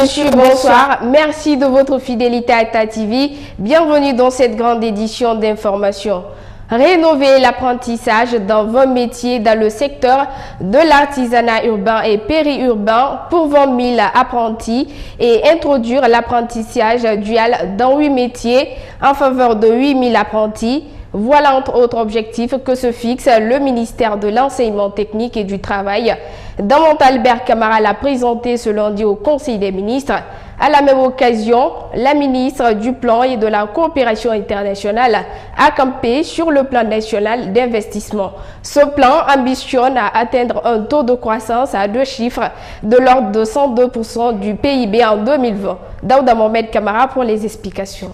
monsieur, bonsoir. Merci de votre fidélité à Ta TV. Bienvenue dans cette grande édition d'information. Rénover l'apprentissage dans 20 métiers dans le secteur de l'artisanat urbain et périurbain pour 20 000 apprentis et introduire l'apprentissage dual dans 8 métiers en faveur de 8 000 apprentis. Voilà entre autres objectifs que se fixe le ministère de l'Enseignement technique et du Travail. Damonta Albert Camara l'a présenté ce lundi au Conseil des ministres. À la même occasion, la ministre du Plan et de la Coopération internationale a campé sur le plan national d'investissement. Ce plan ambitionne à atteindre un taux de croissance à 2 chiffres de l'ordre de 102% du PIB en 2020. Daouda Mohamed Camara pour les explications.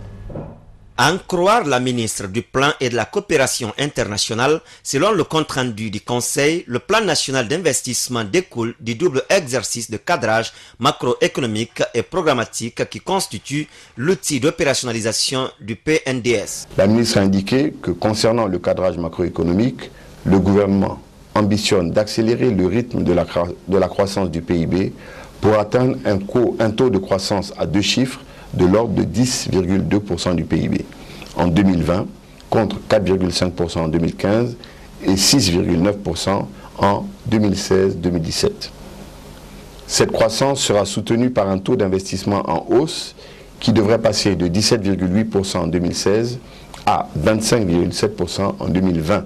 À en croire la ministre du Plan et de la Coopération internationale, selon le compte rendu du Conseil, le plan national d'investissement découle du double exercice de cadrage macroéconomique et programmatique qui constitue l'outil d'opérationnalisation du PNDS. La ministre a indiqué que concernant le cadrage macroéconomique, le gouvernement ambitionne d'accélérer le rythme de la croissance du PIB pour atteindre un taux de croissance à 2 chiffres de l'ordre de 10,2% du PIB en 2020 contre 4,5% en 2015 et 6,9% en 2016-2017. Cette croissance sera soutenue par un taux d'investissement en hausse qui devrait passer de 17,8% en 2016 à 25,7% en 2020.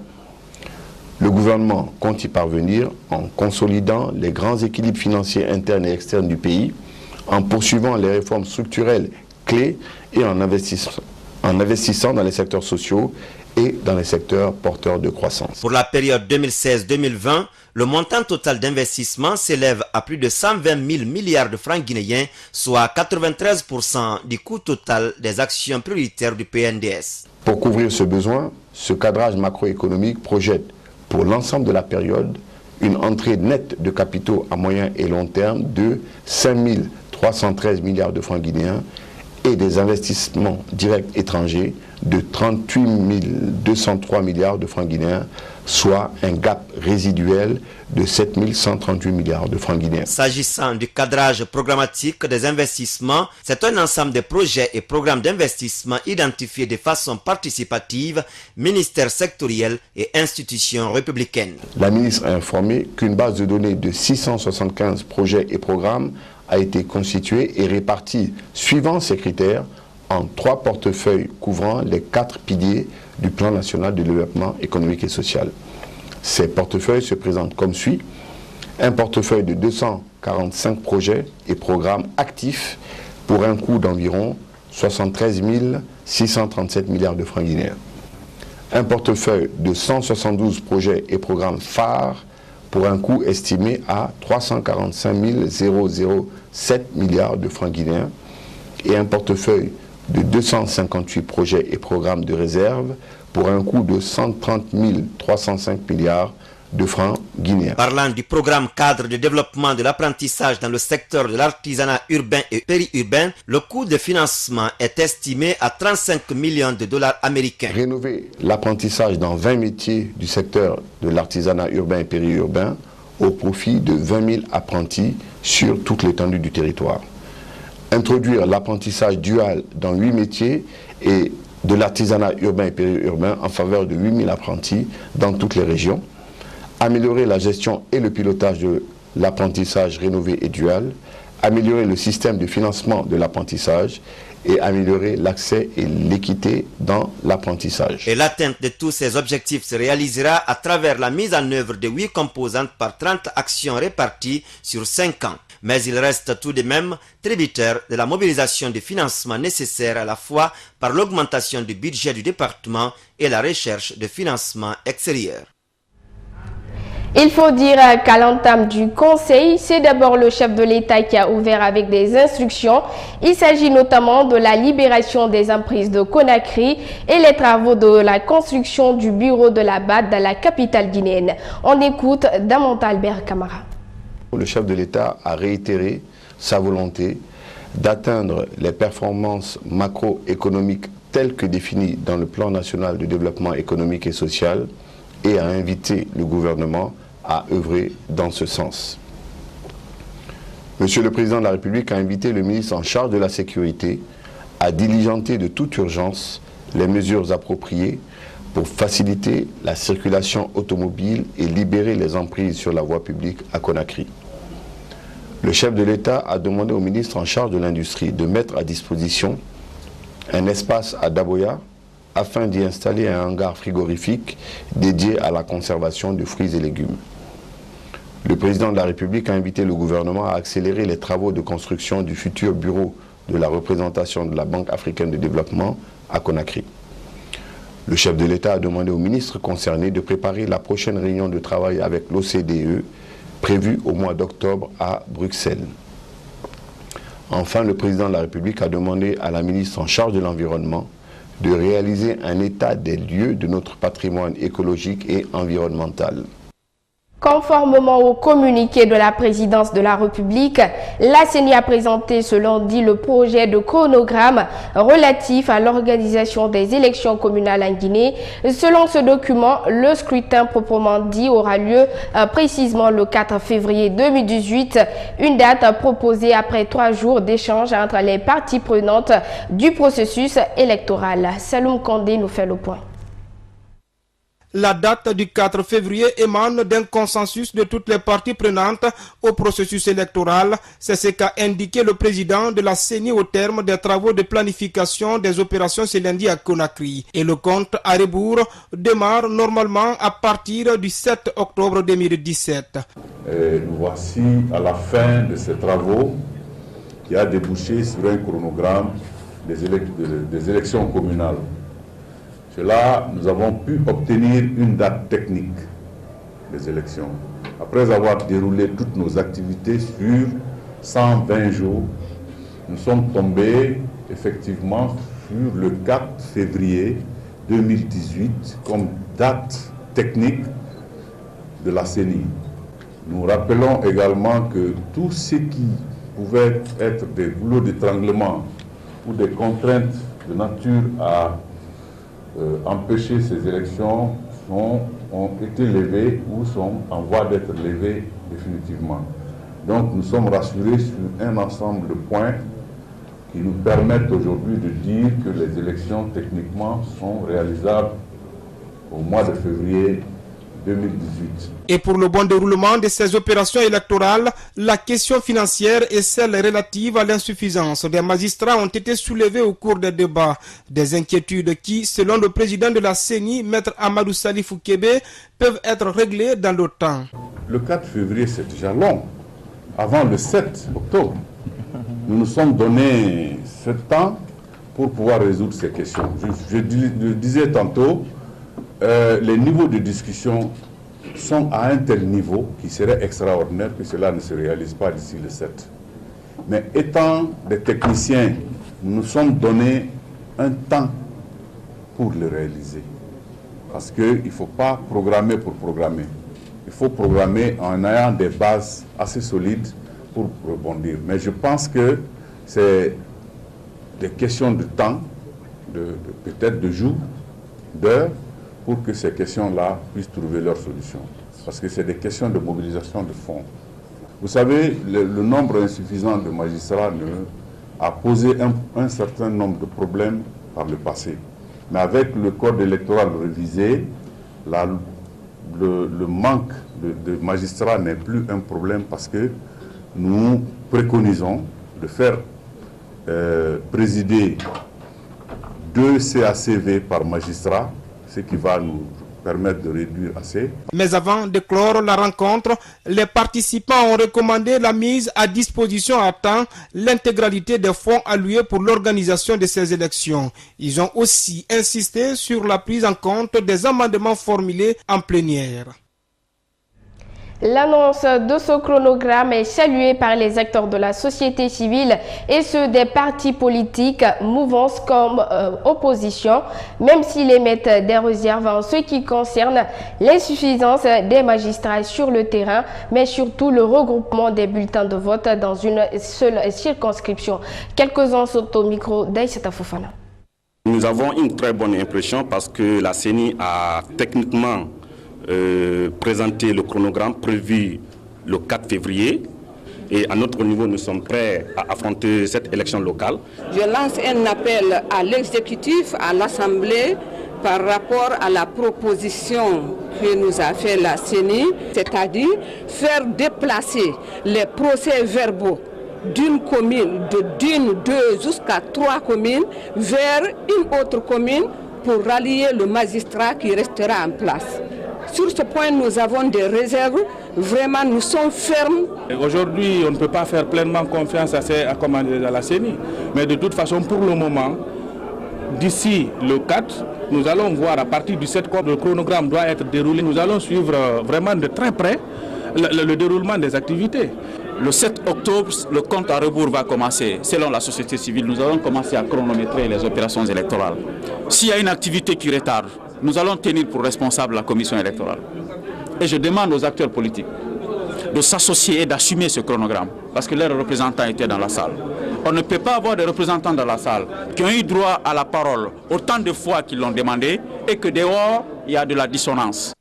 Le gouvernement compte y parvenir en consolidant les grands équilibres financiers internes et externes du pays, en poursuivant les réformes structurelles clés et en investissant dans les secteurs sociaux et dans les secteurs porteurs de croissance. Pour la période 2016-2020, le montant total d'investissement s'élève à plus de 120 000 milliards de francs guinéens, soit 93% du coût total des actions prioritaires du PNDS. Pour couvrir ce besoin, ce cadrage macroéconomique projette pour l'ensemble de la période une entrée nette de capitaux à moyen et long terme de 5 313 milliards de francs guinéens et des investissements directs étrangers de 38 203 milliards de francs guinéens, soit un gap résiduel de 7 138 milliards de francs guinéens. S'agissant du cadrage programmatique des investissements, c'est un ensemble de projets et programmes d'investissement identifiés de façon participative, ministères sectoriels et institutions républicaines. La ministre a informé qu'une base de données de 675 projets et programmes a été constituée et répartie suivant ces critères en 3 portefeuilles couvrant les 4 piliers du plan national de développement économique et social. Ces portefeuilles se présentent comme suit: un portefeuille de 245 projets et programmes actifs pour un coût d'environ 73 637 milliards de francs guinéens. Un portefeuille de 172 projets et programmes phares pour un coût estimé à 345 007 milliards de francs guinéens et un portefeuille de 258 projets et programmes de réserve pour un coût de 130 305 milliards de francs guinéens. Parlant du programme cadre de développement de l'apprentissage dans le secteur de l'artisanat urbain et périurbain, le coût de financement est estimé à 35 millions de dollars américains. Rénover l'apprentissage dans 20 métiers du secteur de l'artisanat urbain et périurbain au profit de 20 000 apprentis sur toute l'étendue du territoire. Introduire l'apprentissage dual dans 8 métiers et de l'artisanat urbain et périurbain en faveur de 8 000 apprentis dans toutes les régions. Améliorer la gestion et le pilotage de l'apprentissage rénové et dual, améliorer le système de financement de l'apprentissage et améliorer l'accès et l'équité dans l'apprentissage. Et l'atteinte de tous ces objectifs se réalisera à travers la mise en œuvre de 8 composantes par 30 actions réparties sur 5 ans. Mais il reste tout de même tributaire de la mobilisation des financements nécessaires à la fois par l'augmentation du budget du département et la recherche de financements extérieurs. Il faut dire qu'à l'entame du Conseil, c'est d'abord le chef de l'État qui a ouvert avec des instructions. Il s'agit notamment de la libération des emprises de Conakry et les travaux de la construction du bureau de la BAD dans la capitale guinéenne. On écoute Damonta Albert Camara. Le chef de l'État a réitéré sa volonté d'atteindre les performances macroéconomiques telles que définies dans le plan national de développement économique et social et a invité le gouvernement à œuvrer dans ce sens. Monsieur le Président de la République a invité le ministre en charge de la sécurité à diligenter de toute urgence les mesures appropriées pour faciliter la circulation automobile et libérer les emprises sur la voie publique à Conakry. Le chef de l'État a demandé au ministre en charge de l'industrie de mettre à disposition un espace à Daboya afin d'y installer un hangar frigorifique dédié à la conservation de fruits et légumes. Le président de la République a invité le gouvernement à accélérer les travaux de construction du futur bureau de la représentation de la Banque africaine de développement à Conakry. Le chef de l'État a demandé au ministre concerné de préparer la prochaine réunion de travail avec l'OCDE prévue au mois d'octobre à Bruxelles. Enfin, le président de la République a demandé à la ministre en charge de l'environnement de réaliser un état des lieux de notre patrimoine écologique et environnemental. Conformément au communiqué de la présidence de la République, la CENI a présenté ce lundi le projet de chronogramme relatif à l'organisation des élections communales en Guinée. Selon ce document, le scrutin proprement dit aura lieu précisément le 4 février 2018, une date proposée après 3 jours d'échange entre les parties prenantes du processus électoral. Saloum Kondé nous fait le point. La date du 4 février émane d'un consensus de toutes les parties prenantes au processus électoral. C'est ce qu'a indiqué le président de la CENI au terme des travaux de planification des opérations ce lundi à Conakry. Et le compte à rebours démarre normalement à partir du 7 octobre 2017. Nous voici à la fin de ces travaux qui a débouché sur un chronogramme des élections communales. Là, nous avons pu obtenir une date technique des élections. Après avoir déroulé toutes nos activités sur 120 jours, nous sommes tombés effectivement sur le 4 février 2018 comme date technique de la CENI. Nous rappelons également que tout ce qui pouvait être des boulots d'étranglement ou des contraintes de nature à empêcher ces élections ont été levées ou sont en voie d'être levées définitivement. Donc nous sommes rassurés sur un ensemble de points qui nous permettent aujourd'hui de dire que les élections techniquement sont réalisables au mois de février 2018. Et pour le bon déroulement de ces opérations électorales, la question financière et celle relative à l'insuffisance des magistrats ont été soulevées au cours des débats. Des inquiétudes qui, selon le président de la CENI, Maître Amadou Salifou Kébé, peuvent être réglées dans le temps. Le 4 février, c'est déjà long. Avant le 7 octobre, nous nous sommes donné ce temps pour pouvoir résoudre ces questions. Je disais tantôt, les niveaux de discussion sont à un tel niveau qui serait extraordinaire que cela ne se réalise pas d'ici le 7. Mais étant des techniciens, nous nous sommes donné un temps pour le réaliser. Parce qu'il ne faut pas programmer pour programmer. Il faut programmer en ayant des bases assez solides pour rebondir. Mais je pense que c'est des questions de temps, peut-être de jours, d'heures, pour que ces questions-là puissent trouver leur solution. Parce que c'est des questions de mobilisation de fonds. Vous savez, le nombre insuffisant de magistrats a posé un certain nombre de problèmes par le passé. Mais avec le code électoral révisé, le manque de magistrats n'est plus un problème parce que nous préconisons de faire présider 2 CACV par magistrat, ce qui va nous permettre de réduire assez. Mais avant de clore la rencontre, les participants ont recommandé la mise à disposition à temps l'intégralité des fonds alloués pour l'organisation de ces élections. Ils ont aussi insisté sur la prise en compte des amendements formulés en plénière. L'annonce de ce chronogramme est saluée par les acteurs de la société civile et ceux des partis politiques, mouvances comme opposition, même s'ils émettent des réserves en ce qui concerne l'insuffisance des magistrats sur le terrain, mais surtout le regroupement des bulletins de vote dans une seule circonscription. Quelques-uns sont au micro d'Aïssata Fofana. Nous avons une très bonne impression parce que la CENI a techniquement présenter le chronogramme prévu le 4 février Et à notre niveau, nous sommes prêts à affronter cette élection locale. Je lance un appel à l'exécutif, à l'Assemblée, par rapport à la proposition que nous a fait la CENI, c'est-à-dire faire déplacer les procès-verbaux d'une commune, d'une, deux jusqu'à 3 communes, vers une autre commune pour rallier le magistrat qui restera en place. Sur ce point, nous avons des réserves. Vraiment, nous sommes fermes. Aujourd'hui, on ne peut pas faire pleinement confiance à la CENI. Mais de toute façon, pour le moment, d'ici le 4, nous allons voir à partir du 7 quand le chronogramme doit être déroulé. Nous allons suivre vraiment de très près le déroulement des activités. Le 7 octobre, le compte à rebours va commencer. Selon la société civile, nous allons commencer à chronométrer les opérations électorales. S'il y a une activité qui retarde, nous allons tenir pour responsable la commission électorale. Et je demande aux acteurs politiques de s'associer et d'assumer ce chronogramme, parce que leurs représentants étaient dans la salle. On ne peut pas avoir des représentants dans la salle qui ont eu droit à la parole autant de fois qu'ils l'ont demandé et que dehors, il y a de la dissonance.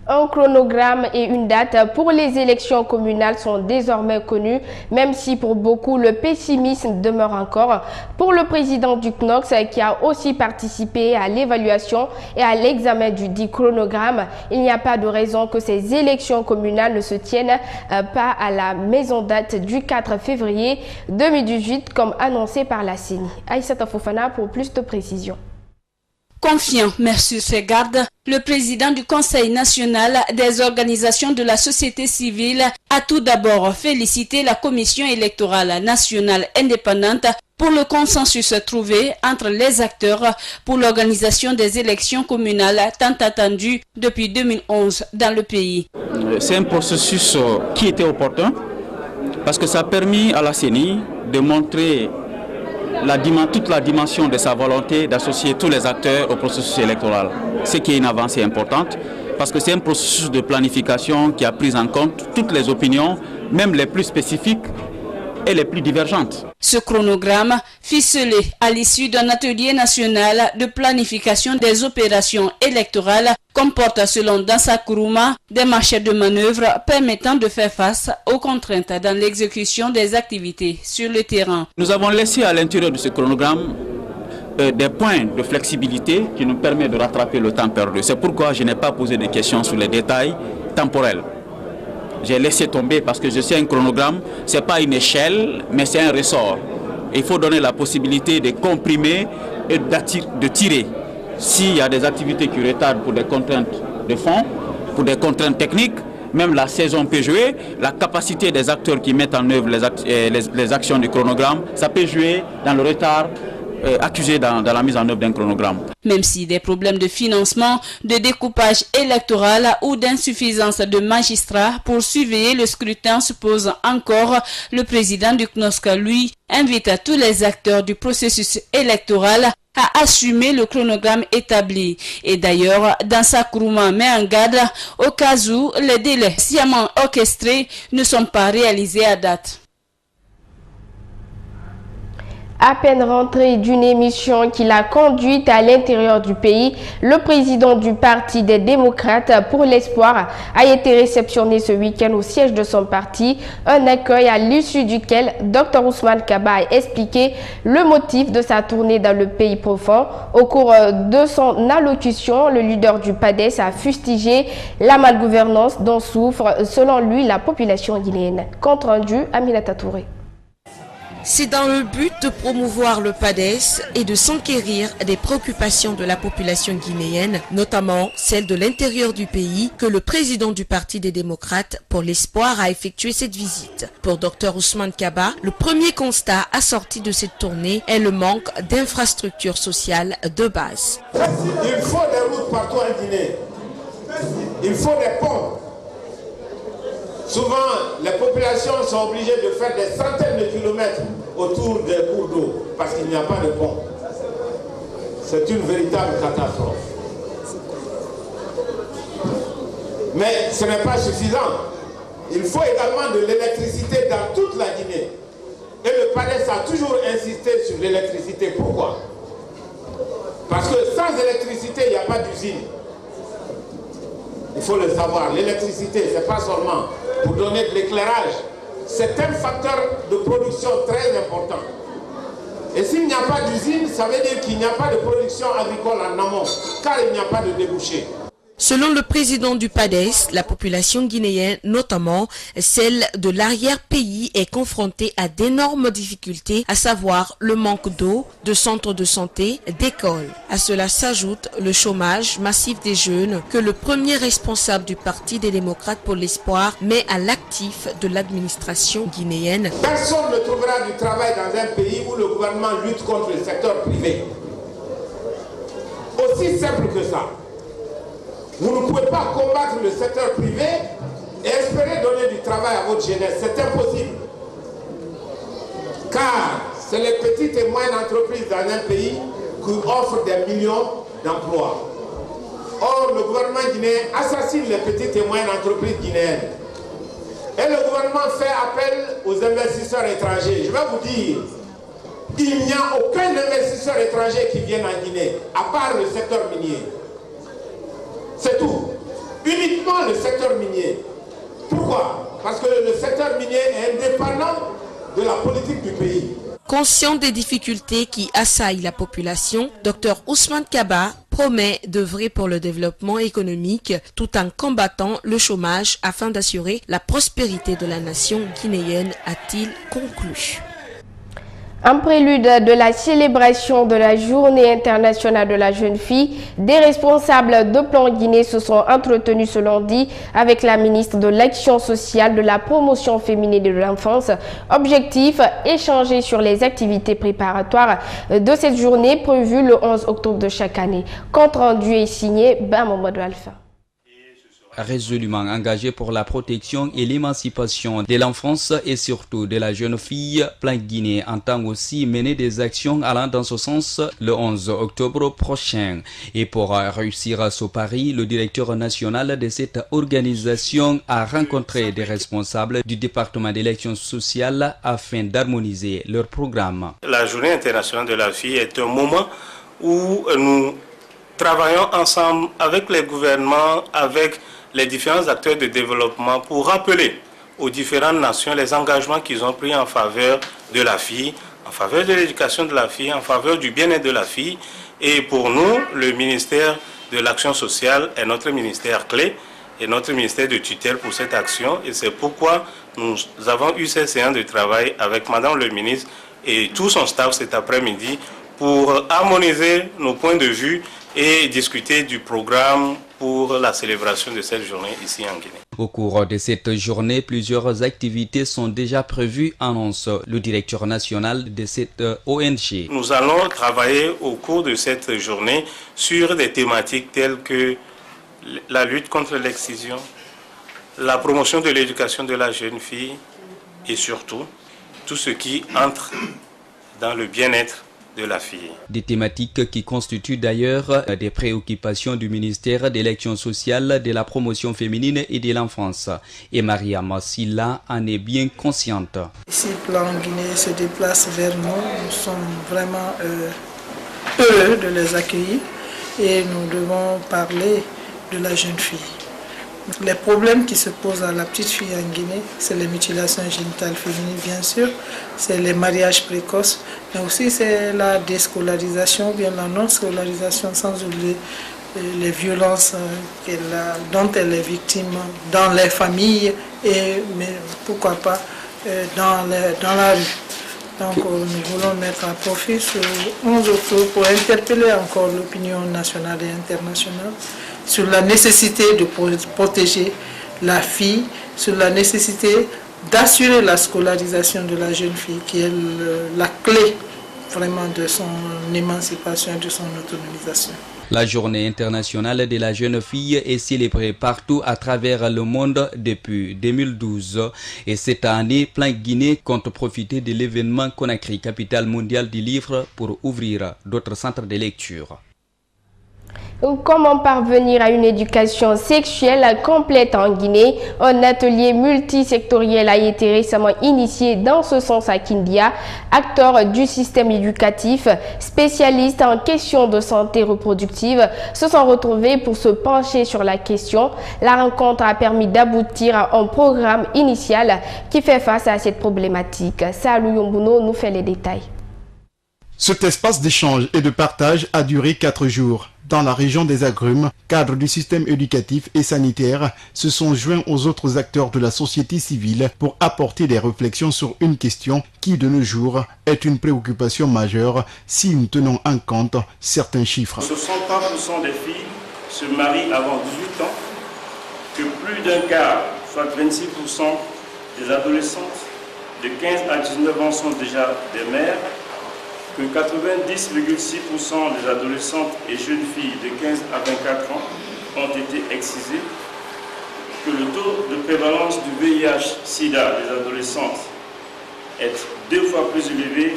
Un chronogramme et une date pour les élections communales sont désormais connus, même si pour beaucoup le pessimisme demeure encore. Pour le président du CNOCS, qui a aussi participé à l'évaluation et à l'examen du dit chronogramme, il n'y a pas de raison que ces élections communales ne se tiennent pas à la maison date du 4 février 2018, comme annoncé par la CENI. Aïssata Fofana pour plus de précisions. Confiant, merci ses gardes, le président du Conseil national des organisations de la société civile a tout d'abord félicité la Commission électorale nationale indépendante pour le consensus trouvé entre les acteurs pour l'organisation des élections communales tant attendues depuis 2011 dans le pays. C'est un processus qui était opportun parce que ça a permis à la CENI de montrer toute la dimension de sa volonté d'associer tous les acteurs au processus électoral. Ce qui est une avancée importante parce que c'est un processus de planification qui a pris en compte toutes les opinions, même les plus spécifiques et les plus divergentes. Ce chronogramme, ficelé à l'issue d'un atelier national de planification des opérations électorales, comporte selon Dansa Kourouma des marchés de manœuvre permettant de faire face aux contraintes dans l'exécution des activités sur le terrain. Nous avons laissé à l'intérieur de ce chronogramme des points de flexibilité qui nous permettent de rattraper le temps perdu. C'est pourquoi je n'ai pas posé de questions sur les détails temporels. J'ai laissé tomber parce que je sais un chronogramme, ce n'est pas une échelle, mais c'est un ressort. Il faut donner la possibilité de comprimer et de tirer. S'il y a des activités qui retardent pour des contraintes de fond, pour des contraintes techniques, même la saison peut jouer, la capacité des acteurs qui mettent en œuvre les actions du chronogramme, ça peut jouer dans le retard accusé dans la mise en œuvre d'un chronogramme. Même si des problèmes de financement, de découpage électoral ou d'insuffisance de magistrats pour surveiller le scrutin se posent encore, le président du CNOSC, lui, invite à tous les acteurs du processus électoral à assumer le chronogramme établi. Et d'ailleurs, Dansa Kourouma met en garde au cas où les délais sciemment orchestrés ne sont pas réalisés à date. À peine rentré d'une émission qu'il a conduite à l'intérieur du pays, le président du Parti des démocrates pour l'espoir a été réceptionné ce week-end au siège de son parti, un accueil à l'issue duquel Dr Ousmane Kaba a expliqué le motif de sa tournée dans le pays profond. Au cours de son allocution, le leader du PADES a fustigé la malgouvernance dont souffre, selon lui, la population guinéenne. Compte rendu, Aminata Touré. C'est dans le but de promouvoir le PADES et de s'enquérir des préoccupations de la population guinéenne, notamment celle de l'intérieur du pays, que le président du Parti des démocrates pour l'espoir a effectué cette visite. Pour Dr Ousmane Kaba, le premier constat assorti de cette tournée est le manque d'infrastructures sociales de base. Il faut des routes partout en Guinée. Il faut des ponts. Souvent, les populations sont obligées de faire des centaines de kilomètres autour des cours d'eau parce qu'il n'y a pas de pont. C'est une véritable catastrophe. Mais ce n'est pas suffisant. Il faut également de l'électricité dans toute la Guinée. Et le PADES a toujours insisté sur l'électricité. Pourquoi? Parce que sans électricité, il n'y a pas d'usine. Il faut le savoir. L'électricité, ce n'est pas seulement pour donner de l'éclairage. C'est un facteur de production très important. Et s'il n'y a pas d'usine, ça veut dire qu'il n'y a pas de production agricole en amont, car il n'y a pas de débouché. Selon le président du PADES, la population guinéenne, notamment celle de l'arrière-pays, est confrontée à d'énormes difficultés, à savoir le manque d'eau, de centres de santé, d'écoles. À cela s'ajoute le chômage massif des jeunes que le premier responsable du Parti des démocrates pour l'espoir met à l'actif de l'administration guinéenne. Personne ne trouvera du travail dans un pays où le gouvernement lutte contre le secteur privé. Aussi simple que ça. Vous ne pouvez pas combattre le secteur privé et espérer donner du travail à votre jeunesse. C'est impossible. Car c'est les petites et moyennes entreprises dans un pays qui offrent des millions d'emplois. Or, le gouvernement guinéen assassine les petites et moyennes entreprises guinéennes. Et le gouvernement fait appel aux investisseurs étrangers. Je vais vous dire, il n'y a aucun investisseur étranger qui vienne en Guinée, à part le secteur minier. C'est tout. Uniquement le secteur minier. Pourquoi? Parce que le secteur minier est indépendant de la politique du pays. Conscient des difficultés qui assaillent la population, Dr Ousmane Kaba promet d'œuvrer pour le développement économique tout en combattant le chômage afin d'assurer la prospérité de la nation guinéenne, a-t-il conclu. En prélude de la célébration de la Journée internationale de la jeune fille, des responsables de Plan Guinée se sont entretenus ce lundi avec la ministre de l'Action sociale, de la promotion féminine et de l'enfance. Objectif, échanger sur les activités préparatoires de cette journée prévue le 11 octobre de chaque année. Compte rendu est signé Bamamodou Alpha. Résolument engagé pour la protection et l'émancipation de l'enfance et surtout de la jeune fille, Plan Guinée entend aussi mener des actions allant dans ce sens le 11 octobre prochain. Et pour réussir ce pari, le directeur national de cette organisation a rencontré des responsables du département de l'action sociale afin d'harmoniser leur programme. La Journée internationale de la fille est un moment où nous travaillons ensemble avec les gouvernements, avec les différents acteurs de développement pour rappeler aux différentes nations les engagements qu'ils ont pris en faveur de la fille, en faveur de l'éducation de la fille, en faveur du bien-être de la fille. Et pour nous, le ministère de l'Action sociale est notre ministère clé et notre ministère de tutelle pour cette action. Et c'est pourquoi nous avons eu cette séance de travail avec Madame le ministre et tout son staff cet après-midi pour harmoniser nos points de vue et discuter du programme pour la célébration de cette journée ici en Guinée. Au cours de cette journée, plusieurs activités sont déjà prévues, annonce le directeur national de cette ONG. Nous allons travailler au cours de cette journée sur des thématiques telles que la lutte contre l'excision, la promotion de l'éducation de la jeune fille et surtout tout ce qui entre dans le bien-être de la fille. Des thématiques qui constituent d'ailleurs des préoccupations du ministère de l'Action sociale, de la promotion féminine et de l'enfance. Et Maria Massila en est bien consciente. Ici, Plan Guinée se déplace vers nous. Nous sommes vraiment heureux de les accueillir et nous devons parler de la jeune fille. Les problèmes qui se posent à la petite fille en Guinée, c'est les mutilations génitales féminines bien sûr, c'est les mariages précoces, mais aussi c'est la déscolarisation, bien la non-scolarisation, sans oublier les violences dont elle est victime dans les familles et mais pourquoi pas dans la rue. Donc nous voulons mettre à profit ce 11 octobre pour interpeller encore l'opinion nationale et internationale sur la nécessité de protéger la fille, sur la nécessité d'assurer la scolarisation de la jeune fille, qui est la clé vraiment de son émancipation, de son autonomisation. La journée internationale de la jeune fille est célébrée partout à travers le monde depuis 2012. Et cette année, Plan Guinée compte profiter de l'événement Conakry, capitale mondiale du livre, pour ouvrir d'autres centres de lecture. Comment parvenir à une éducation sexuelle complète en Guinée? Un atelier multisectoriel a été récemment initié dans ce sens à Kindia. Acteurs du système éducatif, spécialistes en questions de santé reproductive, se sont retrouvés pour se pencher sur la question. La rencontre a permis d'aboutir à un programme initial qui fait face à cette problématique. Salou Yombuno nous fait les détails. Cet espace d'échange et de partage a duré 4 jours. Dans la région des Agrumes, cadres du système éducatif et sanitaire se sont joints aux autres acteurs de la société civile pour apporter des réflexions sur une question qui, de nos jours, est une préoccupation majeure si nous tenons en compte certains chiffres. 60% des filles se marient avant 18 ans, que plus d'un quart, soit 26% des adolescentes de 15 à 19 ans sont déjà des mères, que 90,6% des adolescentes et jeunes filles de 15 à 24 ans ont été excisées, que le taux de prévalence du VIH-Sida des adolescentes est 2 fois plus élevé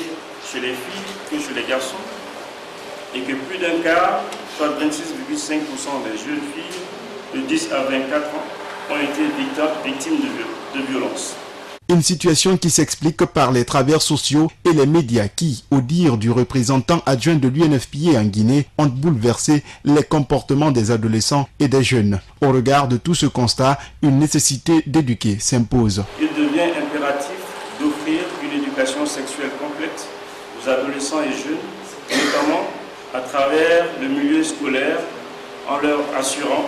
chez les filles que chez les garçons, et que plus d'un quart, soit 26,5% des jeunes filles de 10 à 24 ans ont été victimes de violences. Une situation qui s'explique par les travers sociaux et les médias qui, au dire du représentant adjoint de l'UNFPA en Guinée, ont bouleversé les comportements des adolescents et des jeunes. Au regard de tout ce constat, une nécessité d'éduquer s'impose. Il devient impératif d'offrir une éducation sexuelle complète aux adolescents et jeunes, notamment à travers le milieu scolaire, en leur assurant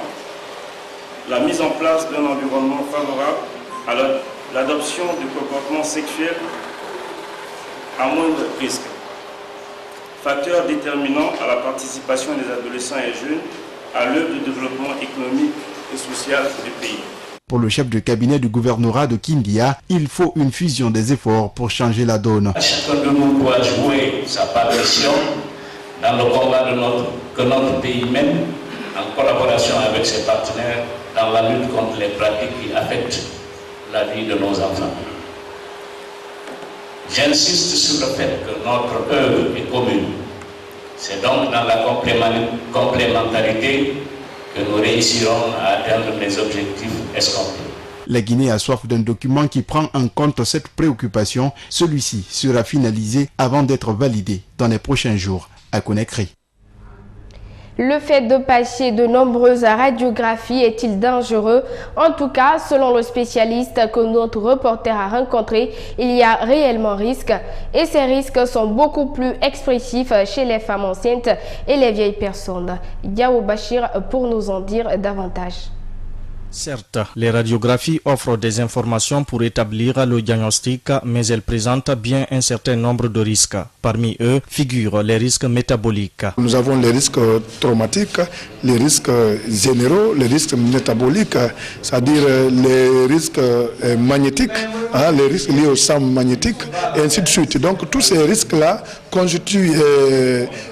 la mise en place d'un environnement favorable à l'adoption de comportements sexuels à moindre risque, facteur déterminant à la participation des adolescents et jeunes à l'œuvre de développement économique et social du pays. Pour le chef de cabinet du gouvernorat de Kindia, il faut une fusion des efforts pour changer la donne. Chacun de nous doit jouer sa partition dans le combat que notre pays mène en collaboration avec ses partenaires dans la lutte contre les pratiques qui affectent la vie de nos enfants. J'insiste sur le fait que notre œuvre est commune. C'est donc dans la complémentarité que nous réussirons à atteindre les objectifs escomptés. La Guinée a soif d'un document qui prend en compte cette préoccupation. Celui-ci sera finalisé avant d'être validé dans les prochains jours à Conakry. Le fait de passer de nombreuses radiographies est-il dangereux? En tout cas, selon le spécialiste que notre reporter a rencontré, il y a réellement risque. Et ces risques sont beaucoup plus expressifs chez les femmes enceintes et les vieilles personnes. Yao Bachir pour nous en dire davantage. Certes, les radiographies offrent des informations pour établir le diagnostic, mais elles présentent bien un certain nombre de risques. Parmi eux figurent les risques métaboliques. Nous avons les risques traumatiques, les risques généraux, les risques métaboliques, c'est-à-dire les risques magnétiques, les risques liés au sang magnétique, et ainsi de suite. Donc tous ces risques-là constituent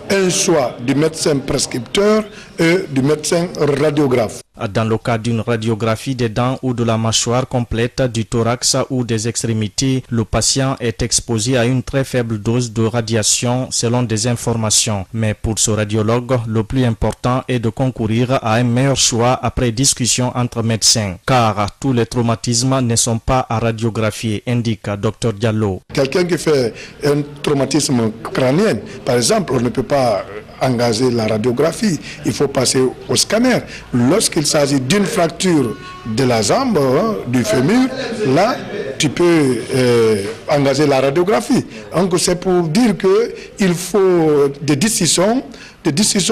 un choix du médecin prescripteur et du médecin radiographe. Dans le cas d'une radiographie des dents ou de la mâchoire complète, du thorax ou des extrémités, le patient est exposé à une très faible dose de radiation selon des informations. Mais pour ce radiologue, le plus important est de concourir à un meilleur choix après discussion entre médecins. Car tous les traumatismes ne sont pas à radiographier, indique Dr Diallo. Quelqu'un qui fait un traumatisme crânien, par exemple, on ne peut pas engager la radiographie, il faut passer au scanner. Lorsqu'il s'agit d'une fracture de la jambe, du fémur, là, tu peux engager la radiographie. Donc c'est pour dire qu'il faut des décisions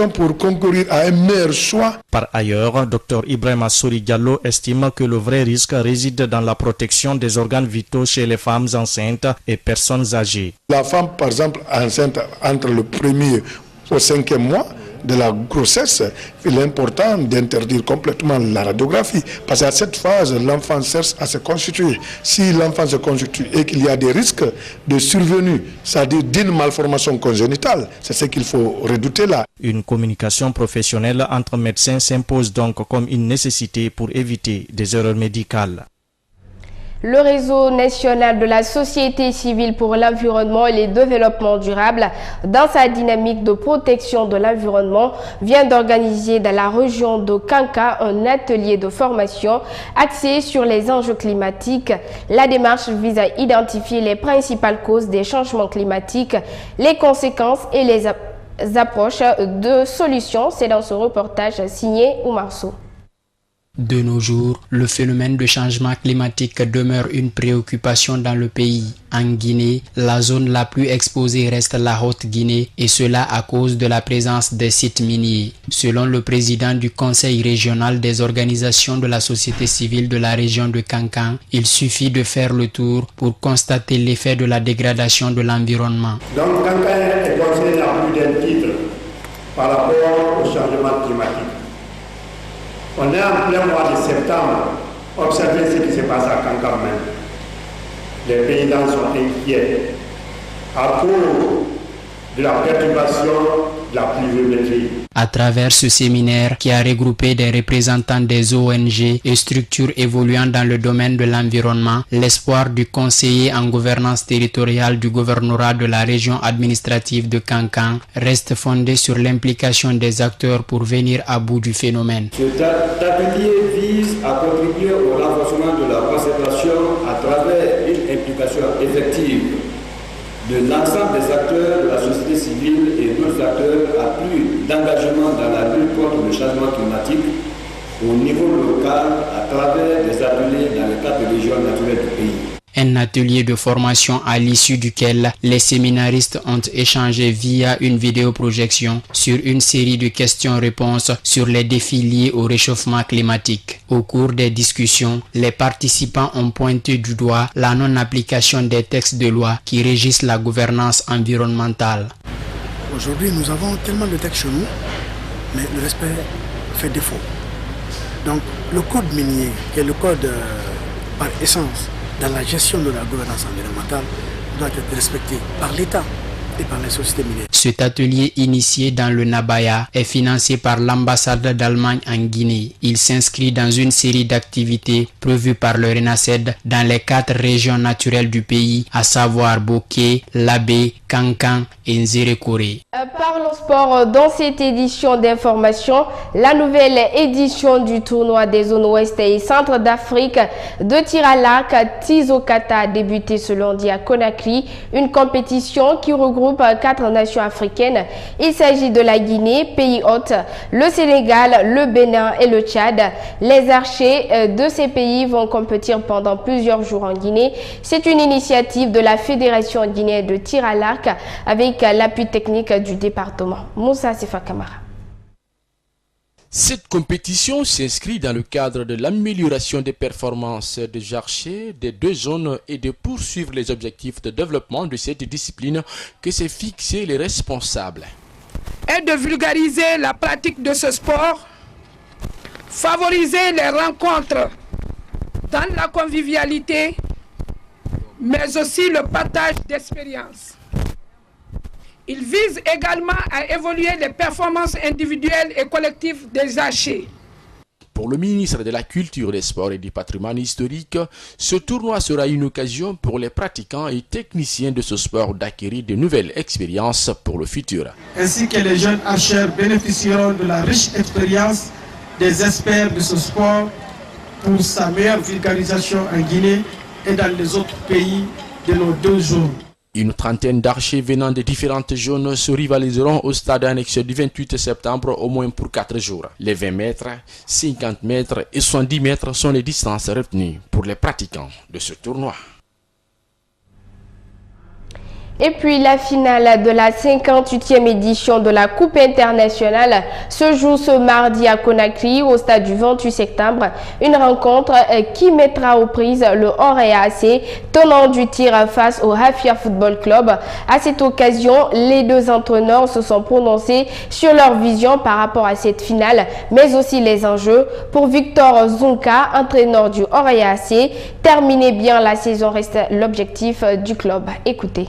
pour concourir à un meilleur choix. Par ailleurs, Dr Ibrahima Souri Diallo estime que le vrai risque réside dans la protection des organes vitaux chez les femmes enceintes et personnes âgées. La femme, par exemple, enceinte entre le 1er au 5e mois de la grossesse, il est important d'interdire complètement la radiographie parce qu'à cette phase, l'enfant cherche à se constituer. Si l'enfant se constitue et qu'il y a des risques de survenue, c'est-à-dire d'une malformation congénitale, c'est ce qu'il faut redouter là. Une communication professionnelle entre médecins s'impose donc comme une nécessité pour éviter des erreurs médicales. Le réseau national de la société civile pour l'environnement et le développement durable, dans sa dynamique de protection de l'environnement, vient d'organiser dans la région de Kanka un atelier de formation axé sur les enjeux climatiques. La démarche vise à identifier les principales causes des changements climatiques, les conséquences et les approches de solutions. C'est dans ce reportage signé Oumar Sow. De nos jours, le phénomène de changement climatique demeure une préoccupation dans le pays. En Guinée, la zone la plus exposée reste la Haute-Guinée et cela à cause de la présence des sites miniers. Selon le président du conseil régional des organisations de la société civile de la région de Kankan, il suffit de faire le tour pour constater l'effet de la dégradation de l'environnement. Donc Kankan est concerné à plus d'un titre par rapport au changement climatique. On est en plein mois de septembre. Observez ce qui se passe à Kankan même. Les paysans sont inquiets à cause de la perturbation de la pluviométrie. À travers ce séminaire qui a regroupé des représentants des ONG et structures évoluant dans le domaine de l'environnement, l'espoir du conseiller en gouvernance territoriale du gouvernorat de la région administrative de Kankan reste fondé sur l'implication des acteurs pour venir à bout du phénomène. Cet atelier vise à contribuer au renforcement de la concertation à travers une implication effective de l'ensemble des acteurs de la société civile et d'autres acteurs à plus d'engagement dans la lutte contre le changement climatique au niveau local à travers des ateliers dans les 4 régions naturelles du pays. Un atelier de formation à l'issue duquel les séminaristes ont échangé via une vidéoprojection sur une série de questions-réponses sur les défis liés au réchauffement climatique. Au cours des discussions, les participants ont pointé du doigt la non-application des textes de loi qui régissent la gouvernance environnementale. Aujourd'hui, nous avons tellement de textes chez nous, mais le respect fait défaut. Donc, le code minier, qui est le code par essence, dans la gestion de la gouvernance environnementale, doit être respecté par l'État et par les sociétés minières. Cet atelier initié dans le Nabaya est financé par l'ambassade d'Allemagne en Guinée. Il s'inscrit dans une série d'activités prévues par le RENACED dans les 4 régions naturelles du pays, à savoir Boké, Labé, Kankan et Nzerekore. Parlons sport dans cette édition d'information. La nouvelle édition du tournoi des zones ouest et centre d'Afrique de tir à l'arc Tizokata a débuté ce lundi à Conakry, une compétition qui regroupe 4 nations africaines. Il s'agit de la Guinée, pays hôte, le Sénégal, le Bénin et le Tchad. Les archers de ces pays vont compétir pendant plusieurs jours en Guinée. C'est une initiative de la Fédération guinéenne de tir à l'arc avec l'appui technique du département. Moussa Sifa Kamara. Cette compétition s'inscrit dans le cadre de l'amélioration des performances des archers des 2 zones et de poursuivre les objectifs de développement de cette discipline que s'est fixé les responsables. Et de vulgariser la pratique de ce sport, favoriser les rencontres dans la convivialité, mais aussi le partage d'expériences. Il vise également à évoluer les performances individuelles et collectives des archers. Pour le ministre de la Culture, des Sports et du Patrimoine historique, ce tournoi sera une occasion pour les pratiquants et techniciens de ce sport d'acquérir de nouvelles expériences pour le futur. Ainsi que les jeunes archers bénéficieront de la riche expérience des experts de ce sport pour sa meilleure vulgarisation en Guinée et dans les autres pays de nos 2 zones. Une trentaine d'archers venant de différentes zones se rivaliseront au stade annexe du 28 septembre au moins pour 4 jours. Les 20 mètres, 50 mètres et 70 mètres sont les distances retenues pour les pratiquants de ce tournoi. Et puis la finale de la 58e édition de la Coupe internationale se joue ce mardi à Conakry au stade du 28 septembre. Une rencontre qui mettra aux prises le OREAC, tenant du tir face au Hafia Football Club. À cette occasion, les 2 entraîneurs se sont prononcés sur leur vision par rapport à cette finale, mais aussi les enjeux. Pour Victor Zunka, entraîneur du OREAC, terminer bien la saison reste l'objectif du club. Écoutez.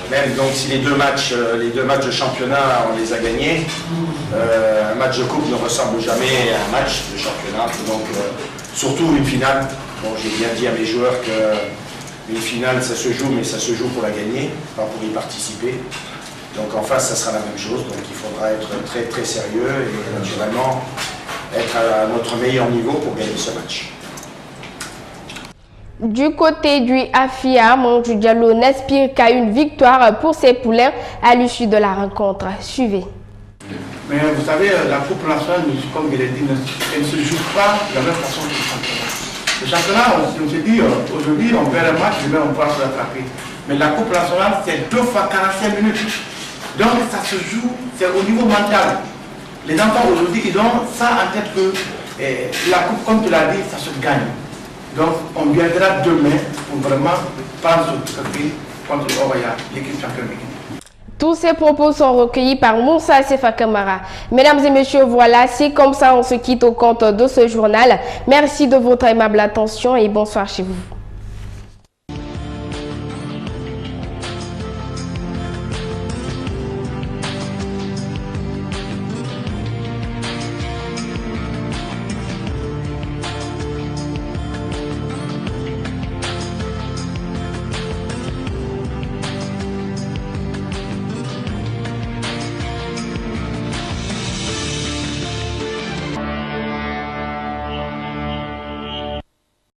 Même donc si les deux matchs de championnat on les a gagnés, un match de coupe ne ressemble jamais à un match de championnat, donc surtout une finale Bon, j'ai bien dit à mes joueurs que une finale, ça se joue, mais ça se joue pour la gagner, pas pour y participer. Donc en face, ça sera la même chose. Donc il faudra être très très sérieux et naturellement être à notre meilleur niveau pour gagner ce match. Du côté du AFIA, Mamadou Diallo n'aspire qu'à une victoire pour ses poulains à l'issue de la rencontre. Suivez. Mais vous savez, la Coupe nationale, comme je l'ai dit, elle ne se joue pas de la même façon que le championnat. Le championnat, on se dit, aujourd'hui, on perd un match, demain on pourra se rattraper. Mais la Coupe nationale, c'est 2 fois 45 minutes. Donc ça se joue, c'est au niveau mental. Les enfants aujourd'hui, ils ont ça en tête que la Coupe, comme tu l'as dit, ça se gagne. Donc on viendra demain pour vraiment prendre ce trophée contre le Oraya, l'équipe championne de Guinée. Tous ces propos sont recueillis par Moussa Sefa Kamara. Mesdames et messieurs, voilà, c'est comme ça on se quitte au compte de ce journal. Merci de votre aimable attention et bonsoir chez vous.